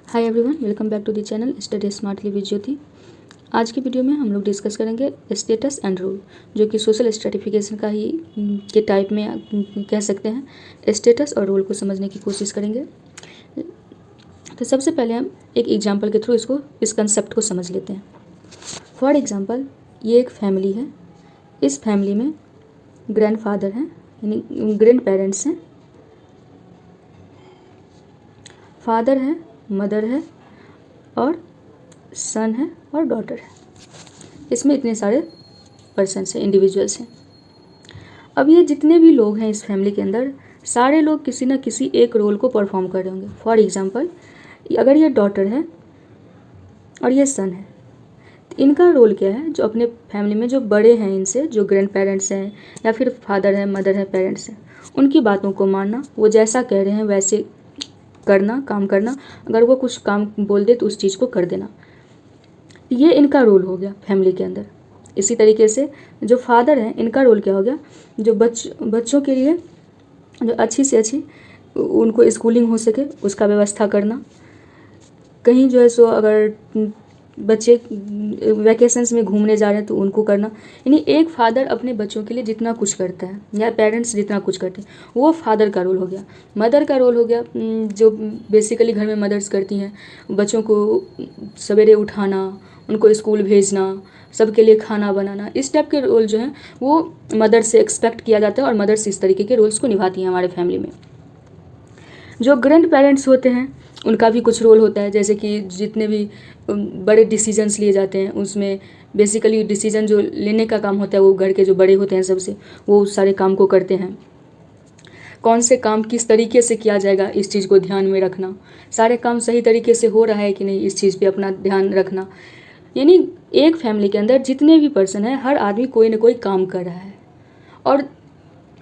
Hi everyone, welcome back to the channel study smartly with Jyoti. आज की video में हम लोग डिस्कस करेंगे स्टेटस एंड रोल, जो कि सोशल स्ट्रेटिफिकेशन का ही के टाइप में कह सकते हैं। स्टेटस और रोल को समझने की कोशिश करेंगे। तो सबसे पहले हम एक एग्जांपल के थ्रू इस कंसेप्ट को समझ लेते हैं। फॉर एग्जांपल, ये एक फैमिली है। इस फैमिली में ग्रैंडफादर हैं, यानी ग्रैंड पेरेंट्स हैं, फादर है, मदर है और सन है और डॉटर है। इसमें इतने सारे पर्सन्स हैं, इंडिविजुअल्स हैं। अब ये जितने भी लोग हैं इस फैमिली के अंदर, सारे लोग किसी न किसी एक रोल को परफॉर्म कर रहे होंगे। फॉर एग्जांपल, अगर ये डॉटर है और ये सन है, तो इनका रोल क्या है? जो अपने फैमिली में जो बड़े हैं, इनसे जो ग्रैंड पेरेंट्स हैं या फिर फादर है, मदर है, पेरेंट्स हैं, उनकी बातों को मानना, वो जैसा कह रहे हैं वैसे करना, काम करना। अगर वो कुछ काम बोल दे तो उस चीज़ को कर देना। ये इनका रोल हो गया फैमिली के अंदर। इसी तरीके से जो फादर हैं, इनका रोल क्या हो गया? जो बच्चों के लिए जो अच्छी से अच्छी उनको स्कूलिंग हो सके उसका व्यवस्था करना। कहीं जो है सो अगर बच्चे वैकेशंस में घूमने जा रहे हैं तो उनको करना। यानी एक फादर अपने बच्चों के लिए जितना कुछ करता है या पेरेंट्स जितना कुछ करते हैं, वो फादर का रोल हो गया। मदर का रोल हो गया, जो बेसिकली घर में मदर्स करती हैं, बच्चों को सवेरे उठाना, उनको स्कूल भेजना, सबके लिए खाना बनाना। इस टाइप के रोल जो हैं वो मदर से एक्सपेक्ट किया जाता है और मदर्स इस तरीके के रोल्स को निभाती हैं हमारे फैमिली में। जो ग्रैंड पेरेंट्स होते हैं उनका भी कुछ रोल होता है, जैसे कि जितने भी बड़े डिसीजंस लिए जाते हैं उसमें बेसिकली डिसीजन जो लेने का काम होता है वो घर के जो बड़े होते हैं सबसे, वो उस सारे काम को करते हैं। कौन से काम किस तरीके से किया जाएगा इस चीज़ को ध्यान में रखना, सारे काम सही तरीके से हो रहा है कि नहीं इस चीज़ पे अपना ध्यान रखना। यानी एक फैमिली के अंदर जितने भी पर्सन हैं, हर आदमी कोई ना कोई काम कर रहा है। और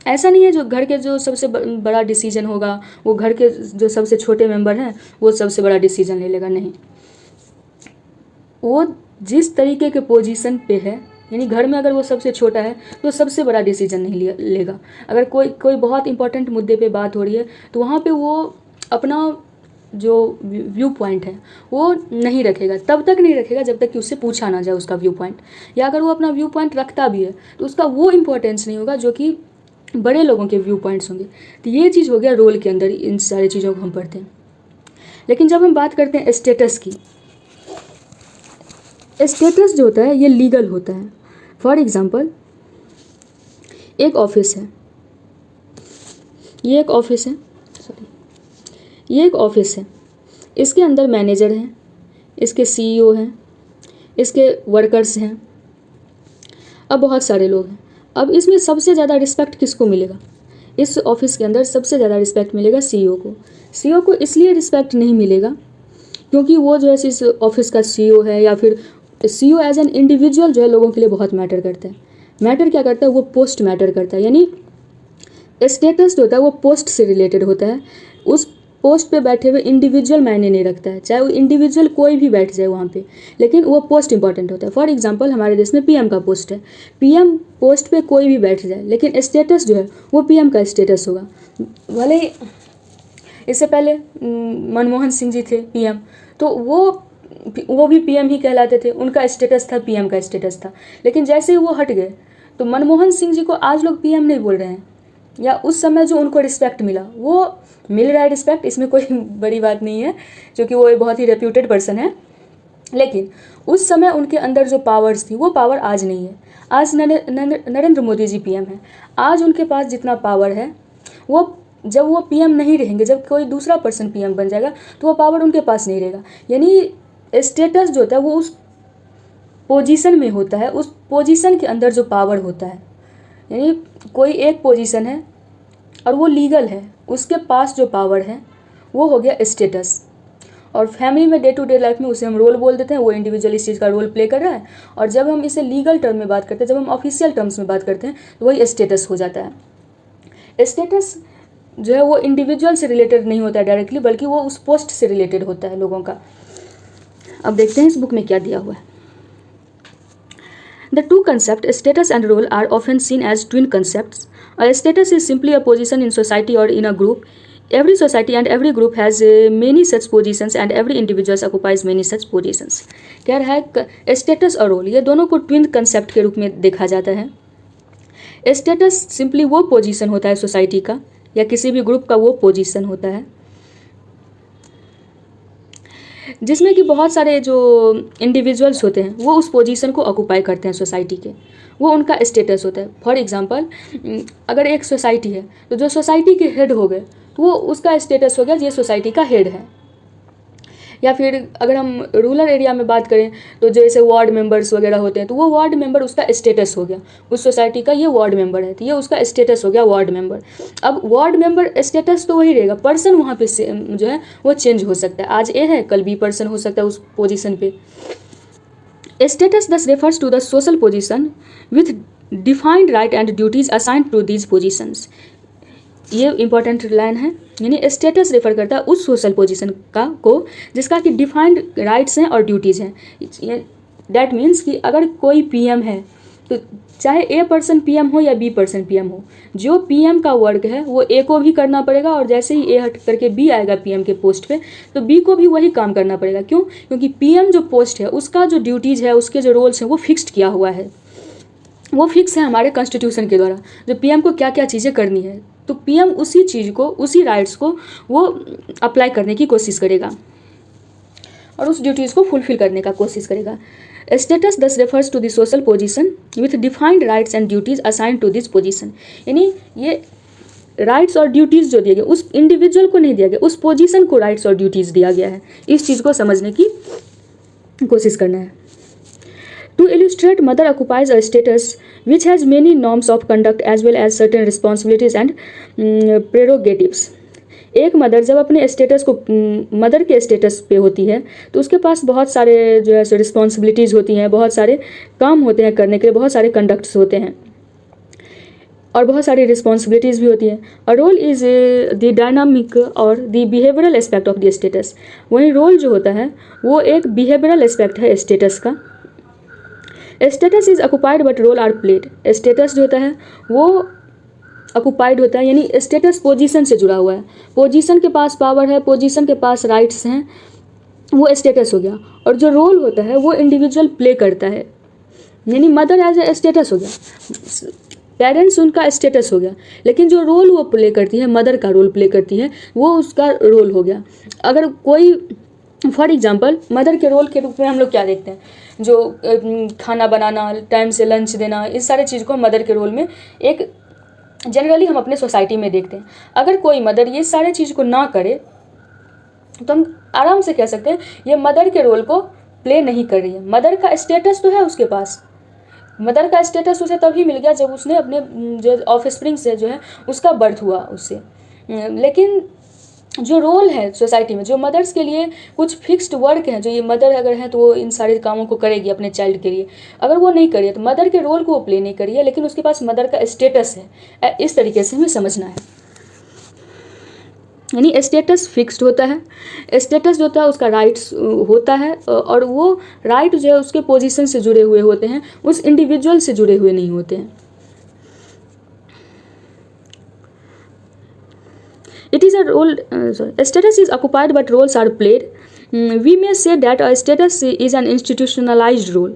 ऐसा नहीं है जो घर के जो सबसे बड़ा डिसीजन होगा वो घर के जो सबसे छोटे मेंबर हैं वो सबसे बड़ा डिसीजन ले लेगा, नहीं। वो जिस तरीके के पोजीशन पे है, यानी घर में अगर वो सबसे छोटा है तो सबसे बड़ा डिसीजन नहीं लेगा। अगर कोई बहुत इंपॉर्टेंट मुद्दे पे बात हो रही है तो वहाँ पे वो अपना जो व्यू पॉइंट है वो नहीं रखेगा, तब तक नहीं रखेगा जब तक कि उससे पूछा ना जाए उसका व्यू पॉइंट। या अगर वो अपना व्यू पॉइंट रखता भी है तो उसका वो इम्पोर्टेंस नहीं होगा जो कि बड़े लोगों के व्यू पॉइंट्स होंगे। तो ये चीज़ हो गया रोल के अंदर, इन सारी चीज़ों को हम पढ़ते हैं। लेकिन जब हम बात करते हैं स्टेटस की, स्टेटस जो होता है ये लीगल होता है। फॉर एग्जांपल, एक ऑफिस है, ये एक ऑफिस है, ये एक ऑफिस है। इसके अंदर मैनेजर हैं, इसके सीईओ हैं, इसके वर्कर्स हैं, अब बहुत सारे लोग हैं। अब इसमें सबसे ज़्यादा रिस्पेक्ट किसको मिलेगा? इस ऑफिस के अंदर सबसे ज़्यादा रिस्पेक्ट मिलेगा सीईओ को। सीईओ को इसलिए रिस्पेक्ट नहीं मिलेगा क्योंकि वो जो है इस ऑफिस का सीईओ है, या फिर सीईओ एज एन इंडिविजुअल जो है लोगों के लिए बहुत मैटर करता है। मैटर क्या करता है? वो पोस्ट मैटर करता है। यानी स्टेटस जो होता है वो पोस्ट से रिलेटेड होता है। उस पोस्ट पे बैठे हुए इंडिविजुअल मायने नहीं रखता है, चाहे वो इंडिविजुअल कोई भी बैठ जाए वहाँ पे, लेकिन वो पोस्ट इंपॉर्टेंट होता है। फॉर एग्जांपल, हमारे देश में पीएम का पोस्ट है, पीएम पोस्ट पे कोई भी बैठ जाए, लेकिन स्टेटस जो है वो पीएम का स्टेटस होगा। भले ही इससे पहले मनमोहन सिंह जी थे पीएम, तो वो भी पीएम ही कहलाते थे, उनका स्टेटस था पीएम का स्टेटस था। लेकिन जैसे ही वो हट गए तो मनमोहन सिंह जी को आज लोग पीएम नहीं बोल रहे हैं, या उस समय जो उनको रिस्पेक्ट मिला वो मिल रहा है रिस्पेक्ट, इसमें कोई बड़ी बात नहीं है क्योंकि वो एक बहुत ही रेप्यूटेड पर्सन है। लेकिन उस समय उनके अंदर जो पावर्स थी वो पावर आज नहीं है। आज नरेंद्र मोदी जी पीएम हैं, आज उनके पास जितना पावर है वो जब वो पीएम नहीं रहेंगे, जब कोई दूसरा पर्सन पीएम बन जाएगा तो वो पावर उनके पास नहीं रहेगा। यानी स्टेटस जो होता है वो उस पोजीशन में होता है, उस पोजीशन के अंदर जो पावर होता है। यानी कोई एक पोजीशन है और वो लीगल है, उसके पास जो पावर है वो हो गया स्टेटस। और फैमिली में डे टू डे लाइफ में उसे हम रोल बोल देते हैं, वो इंडिविजुअल इस चीज़ का रोल प्ले कर रहा है। और जब हम इसे लीगल टर्म में बात करते हैं, जब हम ऑफिशियल टर्म्स में बात करते हैं, तो वही स्टेटस हो जाता है। स्टेटस जो है वो इंडिविजुअल से रिलेटेड नहीं होता है डायरेक्टली, बल्कि वो उस पोस्ट से रिलेटेड होता है लोगों का। अब देखते हैं इस बुक में क्या दिया हुआ है। The two concepts, status and role, are often seen as twin concepts. A status is simply a position in society or in a group. Every society and every group has many such positions and every individual occupies many such positions. कह रहा है status और role ये दोनों को twin concept के रूप में देखा जाता है. स्टेटस सिंपली वो पोजीशन होता है सोसाइटी का या किसी भी ग्रुप का वो पोजीशन होता है जिसमें कि बहुत सारे जो इंडिविजुअल्स होते हैं वो उस पोजीशन को ऑक्यूपाई करते हैं सोसाइटी के, वो उनका स्टेटस होता है. फॉर एग्जांपल अगर एक सोसाइटी है तो जो सोसाइटी के हेड हो गए तो वो उसका स्टेटस हो गया ये सोसाइटी का हेड है. या फिर अगर हम रूरल एरिया में बात करें तो जैसे वार्ड मेंबर्स वगैरह होते हैं तो वो वार्ड मेंबर उसका स्टेटस हो गया, उस सोसाइटी का ये वार्ड मेंबर है तो ये उसका स्टेटस हो गया वार्ड मेंबर. अब वार्ड मेंबर स्टेटस तो वही रहेगा, पर्सन वहाँ पे जो है वो चेंज हो सकता है. आज ए है कल बी पर्सन हो सकता है उस पोजीशन पे. Status thus refers to the social position with defined right and duties assigned to these positions. ये इंपॉर्टेंट लाइन है, यानी स्टेटस रेफर करता है उस सोशल पोजीशन को जिसका कि डिफाइंड राइट्स हैं और ड्यूटीज़ हैं. डैट मीन्स कि अगर कोई पीएम है तो चाहे ए पर्सन पीएम हो या बी पर्सन पीएम हो, जो पीएम का वर्क है वो ए को भी करना पड़ेगा और जैसे ही ए हट करके बी आएगा पीएम के पोस्ट पे तो बी को भी वही काम करना पड़ेगा. क्यों? क्योंकि पीएम जो पोस्ट है उसका जो ड्यूटीज़ है उसके जो रोल्स हैं वो फिक्स्ड किया हुआ है, वो फिक्स है हमारे कॉन्स्टिट्यूशन के द्वारा जो पीएम को क्या क्या चीज़ें करनी है. तो पीएम उसी चीज़ को उसी राइट्स को वो अप्लाई करने की कोशिश करेगा और उस ड्यूटीज़ को फुलफिल करने का कोशिश करेगा. Status thus refers to the social position with defined rights and duties assign to this position. यानी ये राइट्स और ड्यूटीज़ जो दिए गए उस इंडिविजुअल को नहीं दिया गया, उस पोजीशन को राइट्स और ड्यूटीज़ दिया गया है. इस चीज़ को समझने की कोशिश करना है. To illustrate, mother occupies a status which has many norms of conduct as well as certain responsibilities and prerogatives. एक मदर जब अपने स्टेटस को मदर के स्टेटस पे होती है तो उसके पास बहुत सारे जो है रिस्पॉन्सिबिलिटीज़ होती हैं, बहुत सारे काम होते हैं करने के लिए, बहुत सारे कंडक्ट्स होते हैं और बहुत सारी रिस्पॉन्सिबिलिटीज़ भी होती है. A role is the dynamic or the behavioural aspect of the status. वहीं रोल जो होता है वो एक बिहेवियरल एस्पेक्ट है स्टेटस का. Status is occupied but role are played. Status जो होता है वो ऑक्यूपाइड होता है, यानी स्टेटस पोजीशन से जुड़ा हुआ है, पोजीशन के पास पावर है, पोजीशन के पास राइट्स हैं, वो स्टेटस हो गया. और जो रोल होता है वो इंडिविजुअल प्ले करता है, यानी मदर एज ए स्टेटस हो गया, पेरेंट्स उनका स्टेटस हो गया, लेकिन जो रोल वो प्ले करती है, मदर का रोल प्ले करती है, वो उसका रोल हो गया. अगर कोई फॉर एग्जांपल मदर के रोल के रूप में हम लोग क्या देखते हैं, जो खाना बनाना, टाइम से लंच देना, इस सारे चीज़ को मदर के रोल में एक जनरली हम अपने सोसाइटी में देखते हैं. अगर कोई मदर ये सारे चीज़ को ना करे तो हम आराम से कह सकते हैं ये मदर के रोल को प्ले नहीं कर रही है. मदर का स्टेटस तो है उसके पास, मदर का स्टेटस उसे तभी मिल गया जब उसने अपने जो ऑफस्प्रिंग से जो है उसका बर्थ हुआ उससे. लेकिन जो रोल है सोसाइटी में, जो मदर्स के लिए कुछ फिक्स्ड वर्क हैं, जो ये मदर अगर हैं तो वो इन सारे कामों को करेगी अपने चाइल्ड के लिए, अगर वो नहीं करिए तो मदर के रोल को वो प्ले नहीं करिए, लेकिन उसके पास मदर का स्टेटस है. इस तरीके से हमें समझना है, यानी स्टेटस फिक्स्ड होता है. स्टेटस जो होता है उसका राइट्स होता है और वो राइट जो है उसके पोजीशन से जुड़े हुए होते हैं, उस इंडिविजुअल से जुड़े हुए नहीं होते हैं. It is a role, status is occupied but roles are played. We may say that a status is an institutionalized role.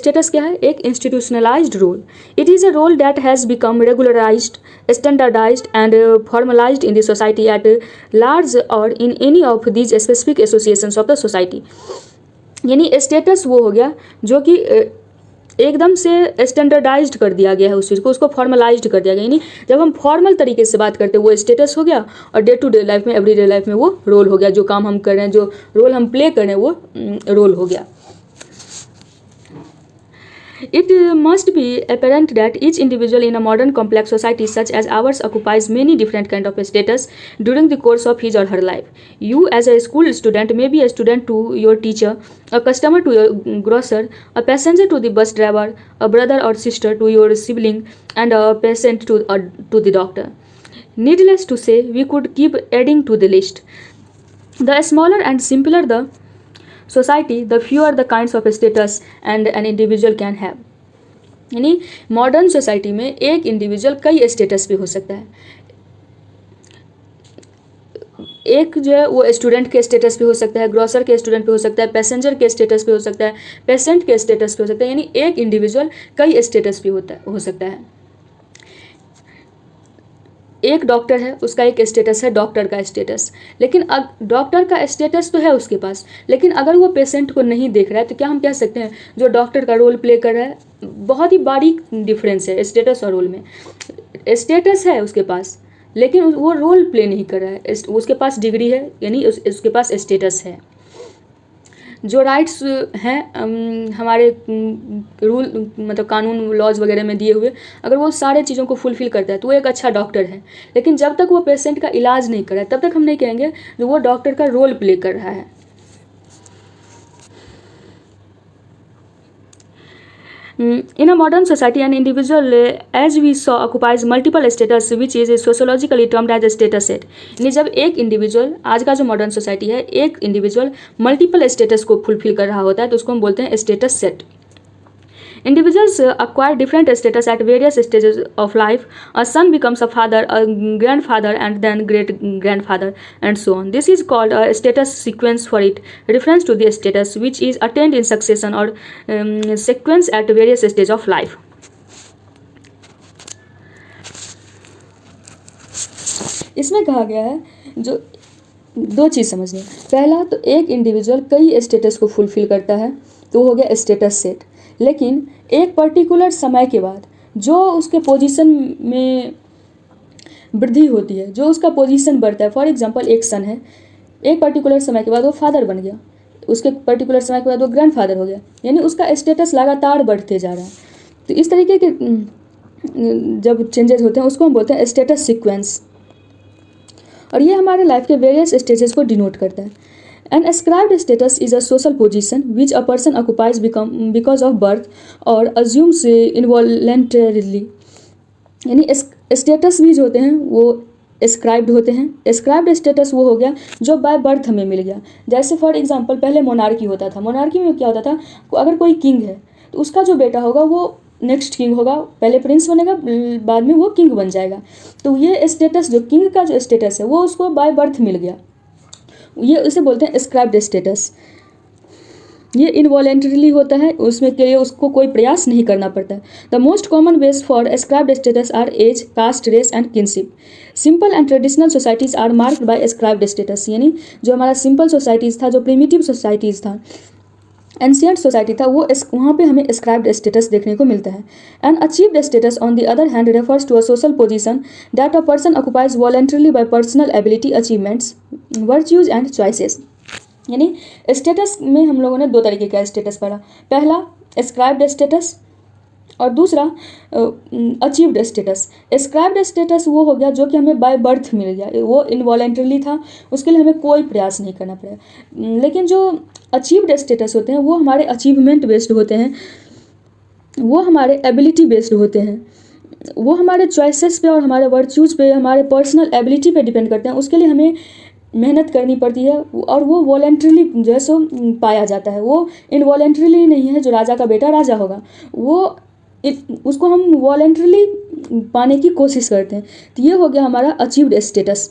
Status क्या है? एक institutionalized role. It is a role that has become regularized, standardized and formalized in the society at large or in any of these specific associations of the society. यानी status वो हो गया जो कि एकदम से स्टैंडर्डाइज्ड कर दिया गया है उस चीज़ को, उसको फॉर्मलाइज्ड कर दिया गया. यानी जब हम फॉर्मल तरीके से बात करते हैं वो स्टेटस हो गया और डे टू डे लाइफ में, एवरीडे लाइफ में वो रोल हो गया. जो काम हम कर रहे हैं, जो रोल हम प्ले कर रहे हैं वो रोल हो गया. It must be apparent that each individual in a modern complex society such as ours occupies many different kind of status during the course of his or her life. You as a school student may be a student to your teacher, a customer to your grocer, a passenger to the bus driver, a brother or sister to your sibling, and a patient to the doctor. Needless to say, we could keep adding to the list. The smaller and simpler the society, the fewer the kinds of status and an individual can have. यानी modern society में एक individual कई status पे हो सकता है. एक जो है वो स्टूडेंट के स्टेटस पे हो सकता है, ग्रॉसर के स्टूडेंट पे हो सकता है, पैसेंजर के स्टेटस पे हो सकता है, पेशेंट के स्टेटस पे हो सकता है, यानी एक इंडिविजुअल कई स्टेटस पे हो सकता है। एक डॉक्टर है, उसका एक स्टेटस है डॉक्टर का स्टेटस, लेकिन अब डॉक्टर का स्टेटस तो है उसके पास, लेकिन अगर वो पेशेंट को नहीं देख रहा है तो क्या हम कह सकते हैं जो डॉक्टर का रोल प्ले कर रहा है? बहुत ही बारीक डिफरेंस है स्टेटस और रोल में। स्टेटस है उसके पास लेकिन वो रोल प्ले नहीं कर रहा है, उसके पास डिग्री है यानी उसके पास स्टेटस है। जो राइट्स हैं हमारे रूल मतलब कानून लॉज वगैरह में दिए हुए, अगर वो सारे चीज़ों को फुलफ़िल करता है तो वो एक अच्छा डॉक्टर है। लेकिन जब तक वो पेशेंट का इलाज नहीं कर रहा है तब तक हम नहीं कहेंगे जो वो डॉक्टर का रोल प्ले कर रहा है। In a modern society, an individual, as we saw, occupies multiple status, which is sociologically termed as a status set. यानी जब एक इंडिविजुअल, आज का जो मॉडर्न सोसाइटी है, एक इंडिविजुअल मल्टीपल स्टेटस को फुलफिल कर रहा होता है तो उसको हम बोलते हैं status set. Individuals acquire different status at various stages of life. A son becomes a father, a grandfather, and then great grandfather, and so on. This is called a status sequence for it, reference to the status which is attained in succession or sequence at various stages of life. इसमें कहा गया है जो दो चीज़ समझनी है। पहला तो एक इंडिविजुअल कई स्टेटस को फुलफिल करता है तो हो गया स्टेटस सेट, लेकिन एक पर्टिकुलर समय के बाद जो उसके पोजीशन में वृद्धि होती है, जो उसका पोजीशन बढ़ता है, फॉर एग्जांपल एक सन है, एक पर्टिकुलर समय के बाद वो फादर बन गया, उसके पर्टिकुलर समय के बाद वो ग्रैंडफादर हो गया, यानी उसका स्टेटस लगातार बढ़ते जा रहा है। तो इस तरीके के जब चेंजेस होते हैं उसको हम बोलते हैं स्टेटस सीक्वेंस, और ये हमारे लाइफ के वेरियस स्टेजेस को डिनोट करता है। An ascribed status is a social position which a person occupies because of birth or assumes involuntarily. यानी स्टेटस भी जो होते हैं वो एस्क्राइब्ड होते हैं। एस्क्राइब्ड स्टेटस वो हो गया जो बाय बर्थ हमें मिल गया। जैसे फॉर एग्जांपल पहले मोनार्की होता था, मोनार्की में क्या होता था, अगर कोई किंग है तो उसका जो बेटा होगा वो नेक्स्ट किंग होगा, पहले प्रिंस बनेगा बाद में वो किंग बन जाएगा। तो ये स्टेटस जो किंग का जो स्टेटस है वो उसको बाय बर्थ मिल गया, ये उसे बोलते हैं एस्क्राइब्ड स्टेटस। ये इनवॉलेंटरीली होता है, उसमें के लिए उसको कोई प्रयास नहीं करना पड़ता है। The most common ways for ascribed status are age, caste, race and kinship. Simple and traditional societies are marked by ascribed status, यानी जो हमारा सिंपल सोसाइटीज़ था, जो प्रिमिटिव सोसाइटीज़ था, एंशियंट सोसाइटी था, वो वहाँ पे हमें एस्क्राइब्ड स्टेटस देखने को मिलता है। An achieved status on the other hand refers to a social position that a person occupies voluntarily by personal ability, achievements, virtues and choices. यानी स्टेटस में हम लोगों ने दो तरीके का स्टेटस पढ़ा, पहला एस्क्राइब्ड स्टेटस और दूसरा अचीव्ड स्टेटस। एस्क्राइब्ड स्टेटस वो हो गया जो कि हमें बाय बर्थ मिल गया, वो इनवॉलेंटरली था, उसके लिए हमें कोई प्रयास नहीं करना पड़ा। लेकिन जो अचीव्ड स्टेटस होते हैं वो हमारे अचीवमेंट बेस्ड होते हैं, वो हमारे एबिलिटी बेस्ड होते हैं, वो हमारे चॉइसेस पे और हमारे वर्च्यूज़ पे, हमारे पर्सनल एबिलिटी पे डिपेंड करते हैं। उसके लिए हमें मेहनत करनी पड़ती है और वो वॉलेंट्रीली जो है सो पाया जाता है, वो इनवॉलेंट्रीली नहीं है। जो राजा का बेटा राजा होगा वो उसको हम वॉलेंट्रीली पाने की कोशिश करते हैं। तो ये हो गया हमारा अचीव्ड स्टेटस,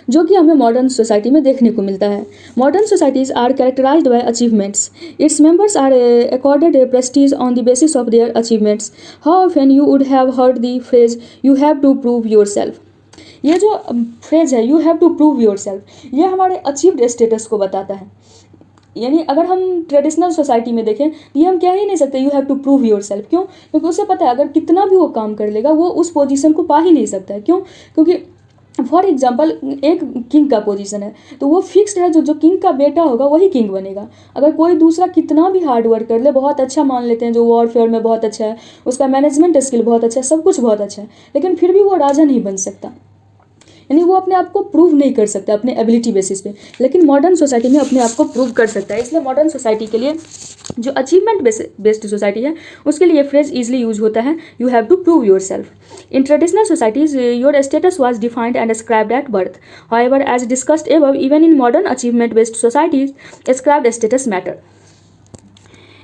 जो कि हमें मॉडर्न सोसाइटी में देखने को मिलता है। Modern societies are characterized by achievements, its members are accorded prestige on the basis of their achievements. How often you would have heard the phrase you have to prove yourself. ये जो phrase है you have to prove yourself, ये हमारे achieved status को बताता है। यानी अगर हम ट्रेडिशनल सोसाइटी में देखें ये हम कह ही नहीं सकते you have to prove yourself. क्यों? क्योंकि उसे पता है अगर कितना भी वो काम कर लेगा वो उस पोजीशन को पा ही नहीं सकता है। क्यों? क्योंकि फॉर एग्जाम्पल एक किंग का पोजीशन है तो वो फिक्स्ड है, जो किंग का बेटा होगा वही किंग बनेगा। अगर कोई दूसरा कितना भी हार्ड वर्क कर ले, बहुत अच्छा मान लेते हैं जो वॉरफेयर में बहुत अच्छा है, उसका मैनेजमेंट स्किल बहुत अच्छा है, सब कुछ बहुत अच्छा है, लेकिन फिर भी वो राजा नहीं बन सकता। यानी वो अपने आप को प्रूव नहीं कर सकता अपने एबिलिटी बेसिस पे, लेकिन मॉडर्न सोसाइटी में अपने आप को प्रूव कर सकता है। इसलिए मॉडर्न सोसाइटी के लिए जो अचीवमेंट बेस्ड सोसाइटी है उसके लिए ये फ्रेज ईजिली यूज होता है, you have to prove yourself. In traditional societies your status was defined and ascribed at birth. However as discussed above even in modern achievement based societies ascribed status matter.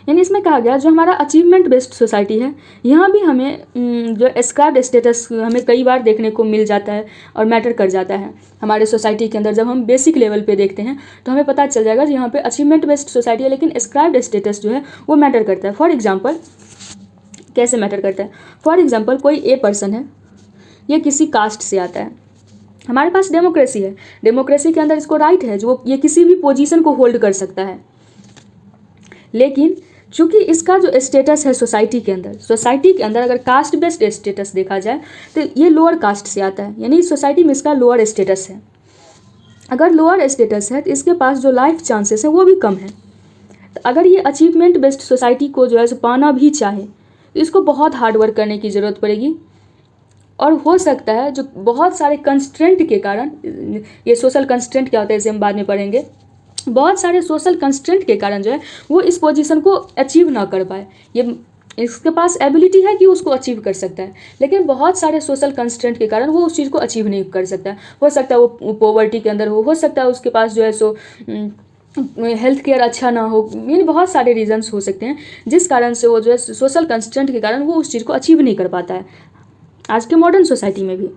यानी इसमें कहा गया जो हमारा achievement based society है, यहाँ भी हमें जो एस्क्राइब्ड स्टेटस हमें कई बार देखने को मिल जाता है और मैटर कर जाता है हमारे सोसाइटी के अंदर। जब हम बेसिक लेवल पे देखते हैं तो हमें पता चल जाएगा कि यहाँ पे अचीवमेंट बेस्ड सोसाइटी है, लेकिन एस्क्राइब्ड स्टेटस जो है वो मैटर करता है। फॉर एग्जाम्पल कैसे मैटर करता है? फॉर एग्जाम्पल कोई ए पर्सन है, ये किसी कास्ट से आता है, हमारे पास डेमोक्रेसी है, डेमोक्रेसी के अंदर इसको राइट है जो ये किसी भी पोजीशन को होल्ड कर सकता है, लेकिन चूंकि इसका जो स्टेटस है सोसाइटी के अंदर अगर कास्ट बेस्ड स्टेटस देखा जाए तो ये लोअर कास्ट से आता है, यानी सोसाइटी में इसका लोअर स्टेटस है। अगर लोअर स्टेटस है तो इसके पास जो लाइफ चांसेस है वो भी कम है। तो अगर ये अचीवमेंट बेस्ड सोसाइटी को जो है सो पाना भी चाहे तो इसको बहुत हार्ड वर्क करने की ज़रूरत पड़ेगी, और हो सकता है जो बहुत सारे कंस्ट्रेंट के कारण, ये सोशल कंस्ट्रेंट क्या होता है इसे हम बाद में पढ़ेंगे, बहुत सारे सोशल कंस्ट्रेंट के कारण जो है वो इस पोजीशन को अचीव ना कर पाए। ये इसके पास एबिलिटी है कि उसको अचीव कर सकता है, लेकिन बहुत सारे सोशल कंस्ट्रेंट के कारण वो उस चीज़ को अचीव नहीं कर सकता है। हो सकता है वो पॉवर्टी के अंदर हो सकता है उसके पास जो है सो हेल्थ केयर अच्छा ना हो, मीन बहुत सारे रीजंस हो सकते हैं जिस कारण से वो जो है सोशल कंस्ट्रेंट के कारण वो उस चीज़ को अचीव नहीं कर पाता है। आज के मॉडर्न सोसाइटी में भी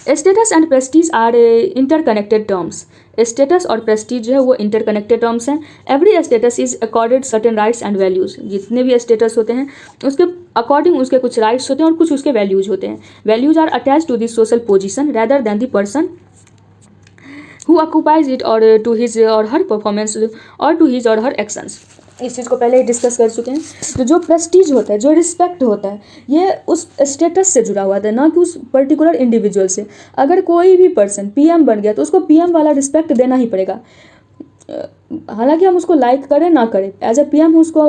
status and prestige are interconnected terms. Status और प्रेस्टीज जो है वो इंटरकनेक्टेड टर्म्स हैं। Every status is accorded certain rights and values. जितने भी स्टेटस होते हैं उसके अकॉर्डिंग उसके कुछ राइट्स होते हैं और कुछ उसके वैल्यूज होते हैं। Values are attach to this social position rather than the person who occupies it or to his or her performance or to his or her actions। इस चीज़ को पहले ही डिस्कस कर चुके हैं। तो जो प्रेस्टीज होता है, जो रिस्पेक्ट होता है, ये उस स्टेटस से जुड़ा हुआ था, ना कि उस पर्टिकुलर इंडिविजुअल से। अगर कोई भी पर्सन पीएम बन गया तो उसको पीएम वाला रिस्पेक्ट देना ही पड़ेगा, हालांकि हम उसको लाइक करें ना करें, एज ए पीएम उसको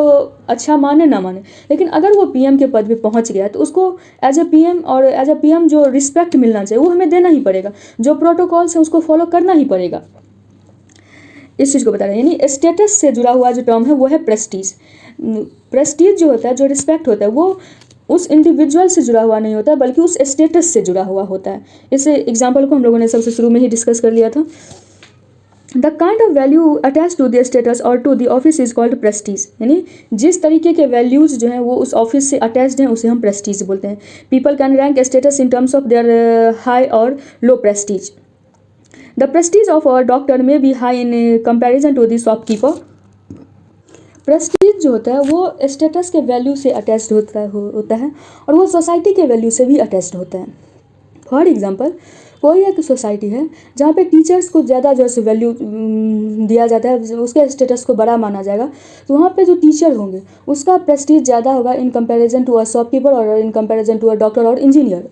अच्छा माने ना माने, लेकिन अगर वो पीएम के पद पे पहुंच गया तो उसको एज ए पीएम जो रिस्पेक्ट मिलना चाहिए वो हमें देना ही पड़ेगा, जो प्रोटोकॉल्स है उसको फॉलो करना ही पड़ेगा। इस चीज़ को बता रहे हैं। यानी स्टेटस से जुड़ा हुआ जो टर्म है वो है प्रेस्टीज। प्रेस्टीज जो होता है, जो रिस्पेक्ट होता है, वो उस इंडिविजुअल से जुड़ा हुआ नहीं होता है बल्कि उस स्टेटस से जुड़ा हुआ होता है। इस एग्जाम्पल को हम लोगों ने सबसे शुरू में ही डिस्कस कर लिया था। The kind of value attach to the status और to the office is called prestige. यानी जिस तरीके के वैल्यूज़ जो हैं वो उस ऑफिस से अटैच्ड हैं उसे हम प्रेस्टीज बोलते हैं। People can rank status in terms of their high और low prestige. The prestige of a doctor may be high in comparison to the shopkeeper. Prestige जो होता है वो स्टेटस के वैल्यू से अटैच्ड होता है और वो सोसाइटी के वैल्यू से भी अटैच्ड होता है। फॉर एग्जाम्पल कोई एक सोसाइटी है जहाँ पे टीचर्स को ज़्यादा जो है वैल्यू दिया जाता है, उसके स्टेटस को बड़ा माना जाएगा, तो वहाँ पे जो टीचर होंगे उसका प्रेस्टीज ज़्यादा होगा in comparison to a shopkeeper और in comparison to a doctor और इंजीनियर।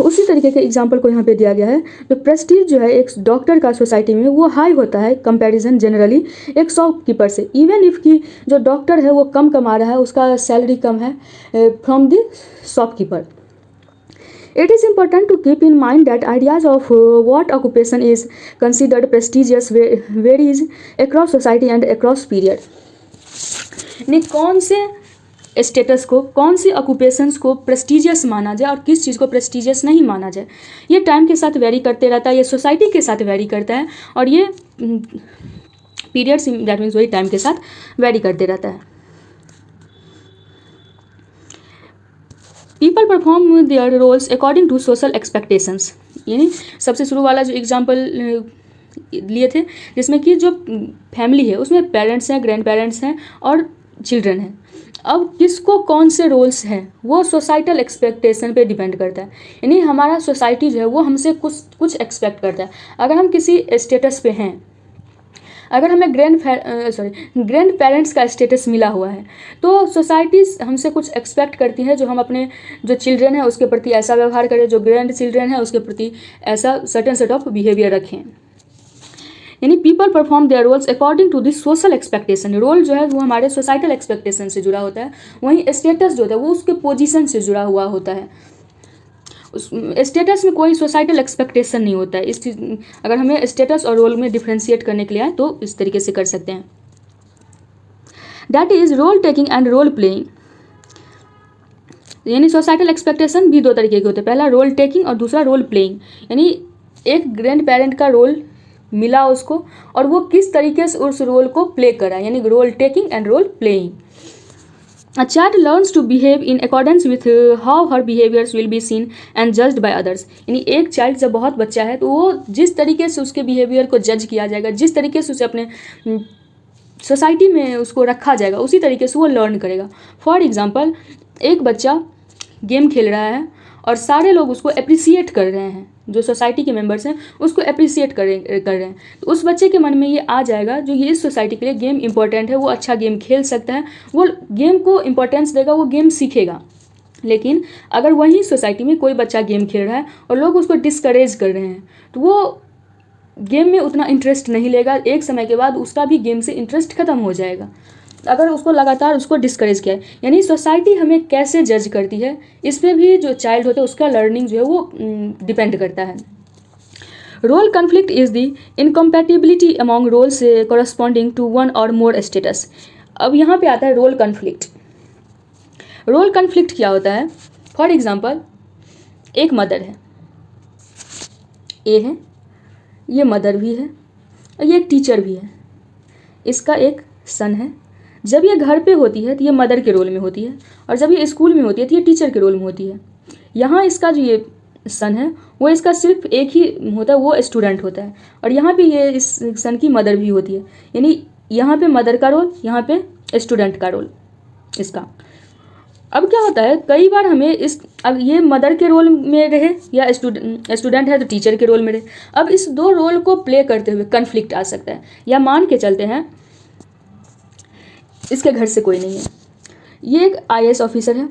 उसी तरीके के एग्जाम्पल को यहाँ पे दिया गया है। तो प्रेस्टीज जो है एक डॉक्टर का सोसाइटी में वो हाई होता है कंपैरिजन जनरली एक शॉपकीपर से, इवन इफ़ कि जो डॉक्टर है वो कम कमा रहा है, उसका सैलरी कम है from the shopkeeper. It is important to keep in mind that ideas of what occupation is considered prestigious varies across society and across period। यानी कौन से स्टेटस को, कौन सी ऑक्यूपेशंस को प्रेस्टिजियस माना जाए और किस चीज़ को प्रेस्टिजियस नहीं माना जाए, ये टाइम के साथ वेरी करते रहता है, ये सोसाइटी के साथ वेरी करता है और ये पीरियड्स दैट मीन्स वही टाइम के साथ वेरी करते रहता है। People perform their roles according to social expectations. यानी सबसे शुरू वाला जो एग्जाम्पल लिए थे जिसमें कि जो फैमिली है उसमें पेरेंट्स हैं, ग्रैंड पेरेंट्स हैं और चिल्ड्रन हैं। अब किसको कौन से रोल्स हैं वो सोसाइटल एक्सपेक्टेशन पे डिपेंड करता है। यानी हमारा सोसाइटी जो है वो हमसे कुछ एक्सपेक्ट करता है। अगर हम किसी स्टेटस पे हैं, अगर हमें ग्रैंड पेरेंट्स का स्टेटस मिला हुआ है तो सोसाइटीज़ हमसे कुछ एक्सपेक्ट करती है, जो हम अपने जो चिल्ड्रन है उसके प्रति ऐसा व्यवहार करें, जो ग्रैंड चिल्ड्रन है उसके प्रति ऐसा सर्टेन सेट ऑफ बिहेवियर रखें। यानी people perform their roles according to this social expectation. Role जो है वो हमारे सोसाइटल एक्सपेक्टेशन से जुड़ा होता है, वहीं स्टेटस जो होता है वो उसके पोजीशन से जुड़ा हुआ होता है। उस स्टेटस में कोई सोसाइटल एक्सपेक्टेशन नहीं होता है। इस चीज़ अगर हमें स्टेटस और रोल में डिफ्रेंशिएट करने के लिए आए तो इस तरीके से कर सकते हैं। That is role taking and role playing. यानी सोसाइटल एक्सपेक्टेशन भी दो तरीके के होते हैं, पहला रोल टेकिंग और दूसरा रोल प्लेइंग। यानी एक ग्रैंड पेरेंट का रोल मिला उसको, और वो किस तरीके से उस रोल को प्ले करा, यानी role taking and role playing. A child learns to behave in accordance with how her behaviors will be seen and judged by others। यानी एक चाइल्ड जब बहुत बच्चा है तो वो जिस तरीके से उसके बिहेवियर को जज किया जाएगा, जिस तरीके से उसे अपने सोसाइटी में उसको रखा जाएगा, उसी तरीके से वो लर्न करेगा। फॉर एग्जांपल, एक बच्चा गेम खेल रहा है और सारे लोग उसको अप्रिसिएट कर रहे हैं, जो सोसाइटी के मेंबर्स हैं उसको अप्रिसिएट कर रहे हैं, तो उस बच्चे के मन में ये आ जाएगा जो ये इस सोसाइटी के लिए गेम इंपॉर्टेंट है, वो अच्छा गेम खेल सकता है, वो गेम को इंपॉर्टेंस देगा, वो गेम सीखेगा। लेकिन अगर वहीं सोसाइटी में कोई बच्चा गेम खेल रहा है और लोग उसको डिस्करेज कर रहे हैं, तो वो गेम में उतना इंटरेस्ट नहीं लेगा, एक समय के बाद उसका भी गेम से इंटरेस्ट खत्म हो जाएगा, अगर उसको लगातार उसको डिस्करेज किया है। यानी सोसाइटी हमें कैसे जज करती है, इस पर भी जो चाइल्ड होता है उसका लर्निंग जो है वो डिपेंड करता है। Role conflict is the incompatibility among roles corresponding to one or more status. अब यहाँ पे आता है रोल कन्फ्लिक्ट। रोल कन्फ्लिक्ट क्या होता है? फॉर एग्जाम्पल, एक मदर है, ए है, ये मदर भी है और ये एक टीचर भी है, इसका एक सन है। जब ये घर पे होती है तो ये मदर के रोल में होती है, और जब ये स्कूल में होती है तो ये टीचर के रोल में होती है। यहाँ इसका जो ये सन है वो इसका सिर्फ एक ही होता है, वो स्टूडेंट होता है, और यहाँ पे ये इस सन की मदर भी होती है। यानी यहाँ पे मदर का रोल, यहाँ पे स्टूडेंट का रोल इसका। अब क्या होता है, कई बार हमें अब ये मदर के रोल में रहे या स्टूडेंट है तो टीचर के रोल में रहे, अब इस दो रोल को प्ले करते हुए कन्फ्लिक्ट आ सकता है। या मान के चलते हैं इसके घर से कोई नहीं है, ये एक IAS ऑफिसर है